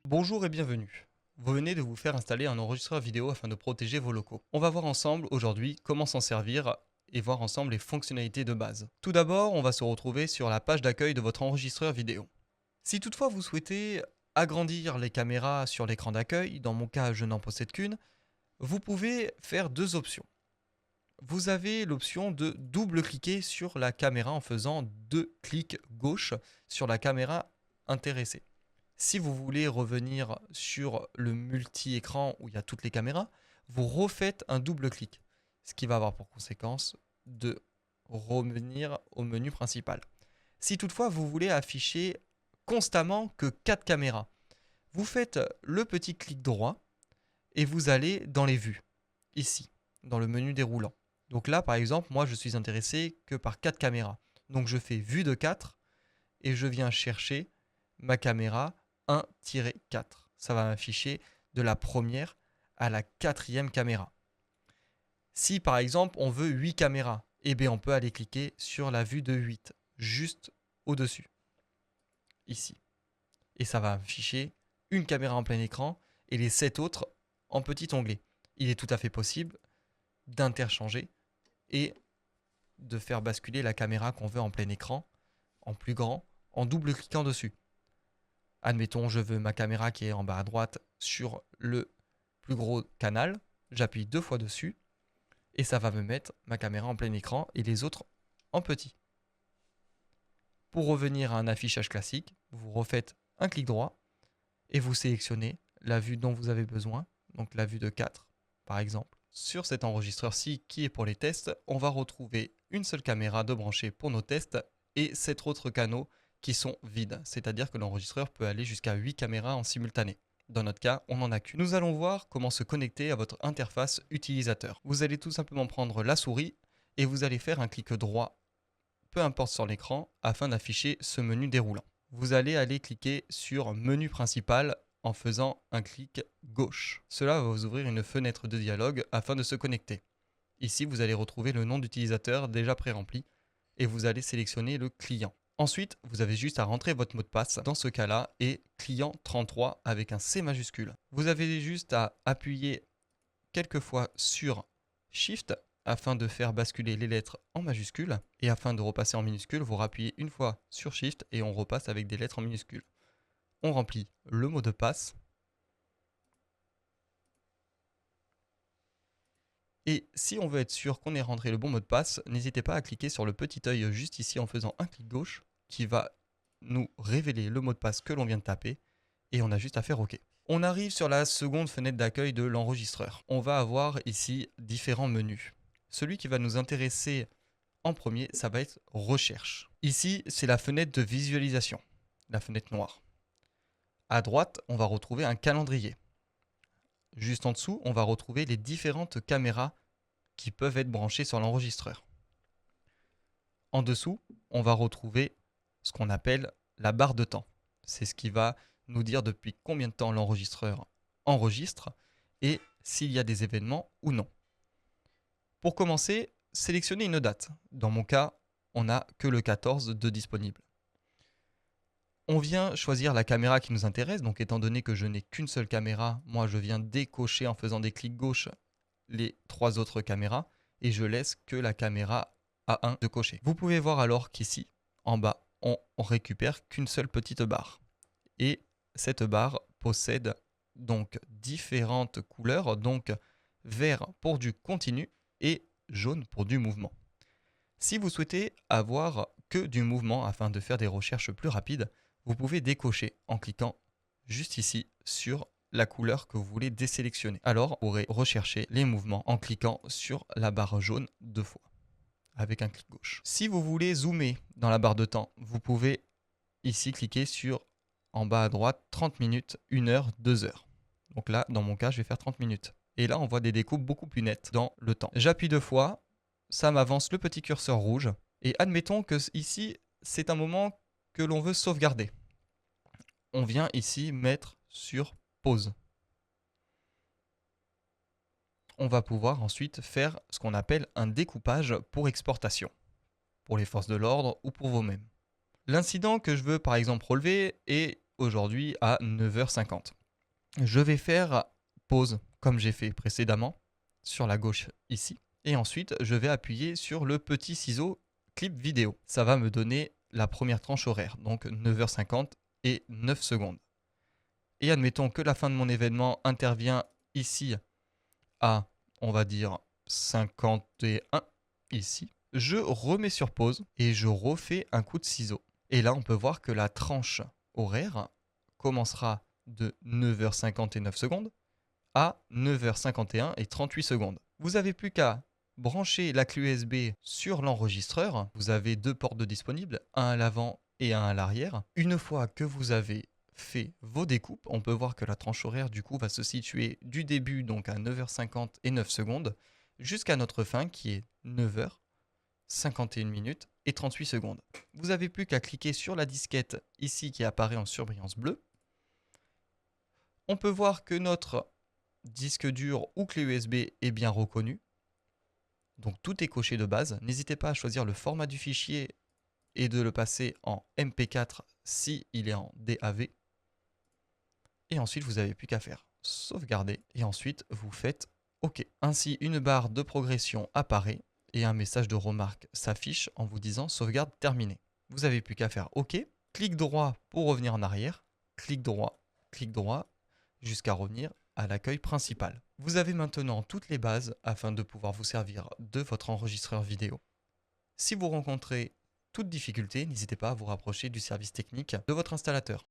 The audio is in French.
Bonjour et bienvenue. Vous venez de vous faire installer un enregistreur vidéo afin de protéger vos locaux. On va voir ensemble aujourd'hui comment s'en servir et voir ensemble les fonctionnalités de base. Tout d'abord, on va se retrouver sur la page d'accueil de votre enregistreur vidéo. Si toutefois vous souhaitez agrandir les caméras sur l'écran d'accueil, dans mon cas je n'en possède qu'une, vous pouvez faire deux options. Vous avez l'option de double-cliquer sur la caméra en faisant deux clics gauche sur la caméra intéressée. Si vous voulez revenir sur le multi-écran où il y a toutes les caméras, vous refaites un double clic, ce qui va avoir pour conséquence de revenir au menu principal. Si toutefois vous voulez afficher constamment que 4 caméras, vous faites le petit clic droit et vous allez dans les vues, ici, dans le menu déroulant. Donc là, par exemple, moi je suis intéressé que par 4 caméras. Donc je fais vue de 4 et je viens chercher ma caméra 1-4. Ça va m'afficher de la première à la quatrième caméra. Si par exemple on veut 8 caméras, eh bien on peut aller cliquer sur la vue de 8, juste au-dessus, ici. Et ça va afficher une caméra en plein écran et les 7 autres en petit onglet. Il est tout à fait possible d'interchanger et de faire basculer la caméra qu'on veut en plein écran, en plus grand, en double-cliquant dessus. Admettons, je veux ma caméra qui est en bas à droite sur le plus gros canal. J'appuie 2 fois dessus et ça va me mettre ma caméra en plein écran et les autres en petit. Pour revenir à un affichage classique, vous refaites un clic droit et vous sélectionnez la vue dont vous avez besoin, donc la vue de 4 par exemple. Sur cet enregistreur-ci qui est pour les tests, on va retrouver une seule caméra de brancher pour nos tests et 7 autres canaux qui sont vides, c'est-à-dire que l'enregistreur peut aller jusqu'à 8 caméras en simultané. Dans notre cas, on n'en a qu'une. Nous allons voir comment se connecter à votre interface utilisateur. Vous allez tout simplement prendre la souris et vous allez faire un clic droit, peu importe sur l'écran, afin d'afficher ce menu déroulant. Vous allez aller cliquer sur menu principal en faisant un clic gauche. Cela va vous ouvrir une fenêtre de dialogue afin de se connecter. Ici, vous allez retrouver le nom d'utilisateur déjà pré-rempli et vous allez sélectionner le client. Ensuite, vous avez juste à rentrer votre mot de passe. Dans ce cas-là, et client33 avec un C majuscule. Vous avez juste à appuyer quelques fois sur Shift afin de faire basculer les lettres en majuscules. Et afin de repasser en minuscule, vous rappuyez une fois sur Shift et on repasse avec des lettres en minuscules. On remplit le mot de passe. Et si on veut être sûr qu'on ait rentré le bon mot de passe, n'hésitez pas à cliquer sur le petit œil juste ici en faisant un clic gauche qui va nous révéler le mot de passe que l'on vient de taper et on a juste à faire OK. On arrive sur la seconde fenêtre d'accueil de l'enregistreur. On va avoir ici différents menus. Celui qui va nous intéresser en premier, ça va être Recherche. Ici, c'est la fenêtre de visualisation, la fenêtre noire. À droite, on va retrouver un calendrier. Juste en dessous, on va retrouver les différentes caméras qui peuvent être branchées sur l'enregistreur. En dessous, on va retrouver ce qu'on appelle la barre de temps. C'est ce qui va nous dire depuis combien de temps l'enregistreur enregistre et s'il y a des événements ou non. Pour commencer, sélectionnez une date. Dans mon cas, on n'a que le 14 de disponible. On vient choisir la caméra qui nous intéresse, donc étant donné que je n'ai qu'une seule caméra, moi je viens décocher en faisant des clics gauche les 3 autres caméras et je laisse que la caméra A1 de cocher. Vous pouvez voir alors qu'ici, en bas, on récupère qu'une seule petite barre. Et cette barre possède donc différentes couleurs, donc vert pour du continu et jaune pour du mouvement. Si vous souhaitez avoir que du mouvement afin de faire des recherches plus rapides, vous pouvez décocher en cliquant juste ici sur la couleur que vous voulez désélectionner. Alors, vous pourrez rechercher les mouvements en cliquant sur la barre jaune 2 fois avec un clic gauche. Si vous voulez zoomer dans la barre de temps, vous pouvez ici cliquer sur en bas à droite 30 minutes, 1 heure, 2 heures. Donc là, dans mon cas, je vais faire 30 minutes. Et là, on voit des découpes beaucoup plus nettes dans le temps. J'appuie 2 fois, ça m'avance le petit curseur rouge. Et admettons que ici, c'est un moment que l'on veut sauvegarder. On vient ici mettre sur pause. On va pouvoir ensuite faire ce qu'on appelle un découpage pour exportation, pour les forces de l'ordre ou pour vous-même. L'incident que je veux par exemple relever est aujourd'hui à 9h50. Je vais faire pause comme j'ai fait précédemment sur la gauche ici. Et ensuite, je vais appuyer sur le petit ciseau clip vidéo. Ça va me donner la première tranche horaire, donc 9h50 et 9 secondes. Et admettons que la fin de mon événement intervient ici à, on va dire, 51 ici. Je remets sur pause et je refais un coup de ciseau. Et là, on peut voir que la tranche horaire commencera de 9h59 secondes à 9h51 et 38 secondes. Vous n'avez plus qu'à brancher la clé USB sur l'enregistreur. Vous avez deux ports de disponibles, un à l'avant et un à l'arrière. Une fois que vous avez fait vos découpes, on peut voir que la tranche horaire du coup va se situer du début donc à 9h50 et 9 secondes jusqu'à notre fin qui est 9h51 minutes et 38 secondes. Vous n'avez plus qu'à cliquer sur la disquette ici qui apparaît en surbrillance bleue. On peut voir que notre disque dur ou clé USB est bien reconnu. Donc tout est coché de base. N'hésitez pas à choisir le format du fichier et de le passer en MP4 si il est en DAV. Et ensuite, vous n'avez plus qu'à faire sauvegarder et ensuite vous faites OK. Ainsi, une barre de progression apparaît et un message de remarque s'affiche en vous disant sauvegarde terminée. Vous n'avez plus qu'à faire OK. Clic droit pour revenir en arrière. Clic droit jusqu'à revenir à l'accueil principal. Vous avez maintenant toutes les bases afin de pouvoir vous servir de votre enregistreur vidéo. Si vous rencontrez toute difficulté, n'hésitez pas à vous rapprocher du service technique de votre installateur.